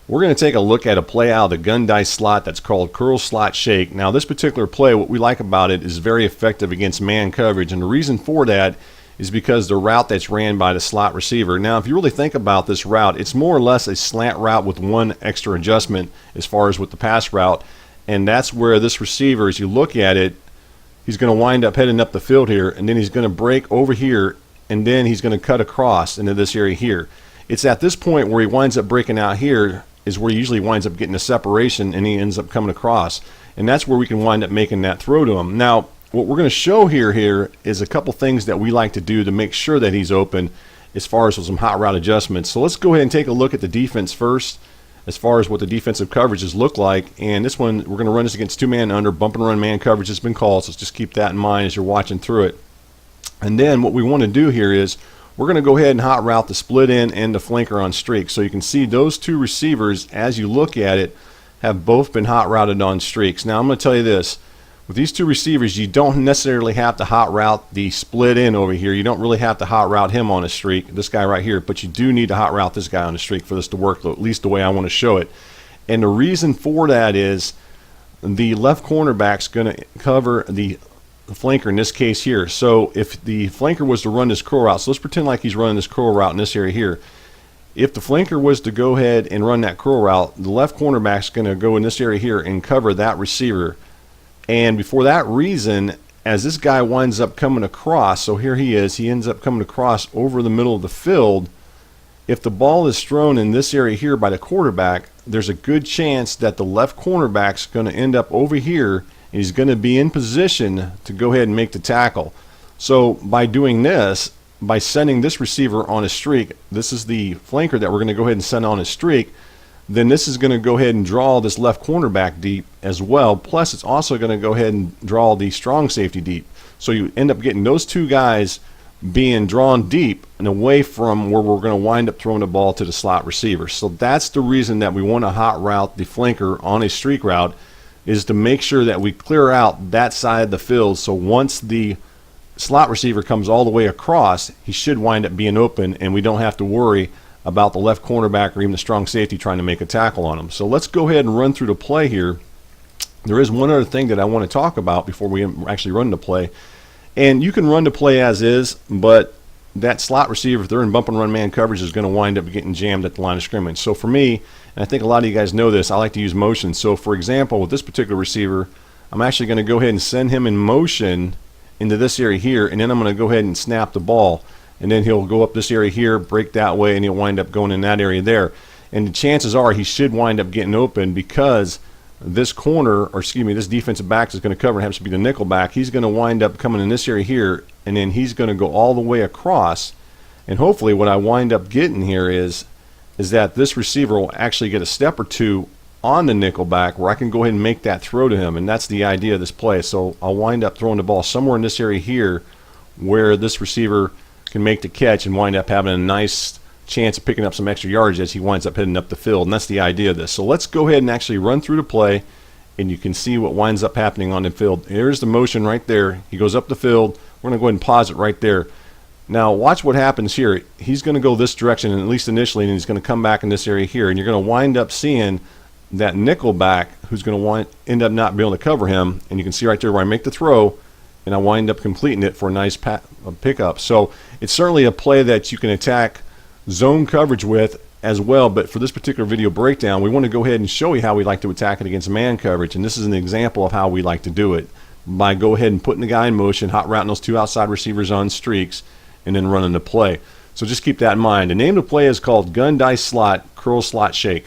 We're going to take a look at a play out of the gun dice slot that's called curl slot shake. Now this particular play, what we like about it is very effective against man coverage, and the reason for that is because the route that's ran by the slot receiver. Now if you really think about this route, it's more or less a slant route with one extra adjustment as far as with the pass route, and that's where this receiver, as you look at it, he's going to wind up heading up the field here, and then he's going to break over here, and then he's going to cut across into this area here. It's at this point where he winds up breaking out here is where he usually winds up getting a separation, and he ends up coming across, and that's where we can wind up making that throw to him. Now what we're going to show here is a couple things that we like to do to make sure that he's open as far as some hot route adjustments. So let's go ahead and take a look at the defense first as far as what the defensive coverages look like. And this one, we're going to run this against two-man under. Bump and run man coverage has been called, so just keep that in mind as you're watching through it. And then what we want to do here is we're going to go ahead and hot route the split end and the flanker on streak. So you can see those two receivers, as you look at it, have both been hot routed on streaks. Now I'm going to tell you this. With these two receivers, you don't necessarily have to hot route the split end over here. You don't really have to hot route him on a streak, this guy right here, but you do need to hot route this guy on a streak for this to work, at least the way I want to show it. And the reason for that is the left cornerback's going to cover the flanker in this case here. So if the flanker was to run this curl route, so let's pretend like he's running this curl route in this area here. If the flanker was to go ahead and run that curl route, the left cornerback's going to go in this area here and cover that receiver. And for that reason, as this guy winds up coming across, so here he is, he ends up coming across over the middle of the field. If the ball is thrown in this area here by the quarterback, there's a good chance that the left cornerback's going to end up over here, and he's going to be in position to go ahead and make the tackle. So by doing this, by sending this receiver on a streak, this is the flanker that we're going to go ahead and send on a streak, then this is going to go ahead and draw this left cornerback deep as well. Plus, it's also going to go ahead and draw the strong safety deep. So you end up getting those two guys being drawn deep and away from where we're going to wind up throwing the ball to the slot receiver. So that's the reason that we want to hot route the flanker on a streak route, is to make sure that we clear out that side of the field. So once the slot receiver comes all the way across, he should wind up being open, and we don't have to worry about the left cornerback or even the strong safety trying to make a tackle on him. So let's go ahead and run through the play here. There is one other thing that I want to talk about before we actually run the play. And you can run the play as is, but that slot receiver, if they're in bump and run man coverage, is going to wind up getting jammed at the line of scrimmage. So for me, and I think a lot of you guys know this, I like to use motion. So for example, with this particular receiver, I'm actually going to go ahead and send him in motion into this area here, and then I'm going to go ahead and snap the ball. And then he'll go up this area here, break that way, and he'll wind up going in that area there. And the chances are he should wind up getting open, because this corner, or excuse me, this defensive back is going to cover, happens to be the nickel back. He's going to wind up coming in this area here, and then he's going to go all the way across. And hopefully what I wind up getting here is that this receiver will actually get a step or two on the nickel back where I can go ahead and make that throw to him. And that's the idea of this play. So I'll wind up throwing the ball somewhere in this area here where this receiver can make the catch and wind up having a nice chance of picking up some extra yardage as he winds up heading up the field. And that's the idea of this. So let's go ahead and actually run through the play, and you can see what winds up happening on the field. Here's the motion right there. He goes up the field. We're going to go ahead and pause it right there. Now watch what happens here. He's going to go this direction, at least initially, and he's going to come back in this area here, and you're going to wind up seeing that nickel back who's going to end up not being able to cover him. And you can see right there where I make the throw, and I wind up completing it for a nice pickup. So it's certainly a play that you can attack zone coverage with as well, but for this particular video breakdown, we want to go ahead and show you how we like to attack it against man coverage, and this is an example of how we like to do it, by go ahead and putting the guy in motion, hot routing those two outside receivers on streaks, and then running the play. So just keep that in mind. The name of the play is called Gun Dice Slot Curl Slot Shake.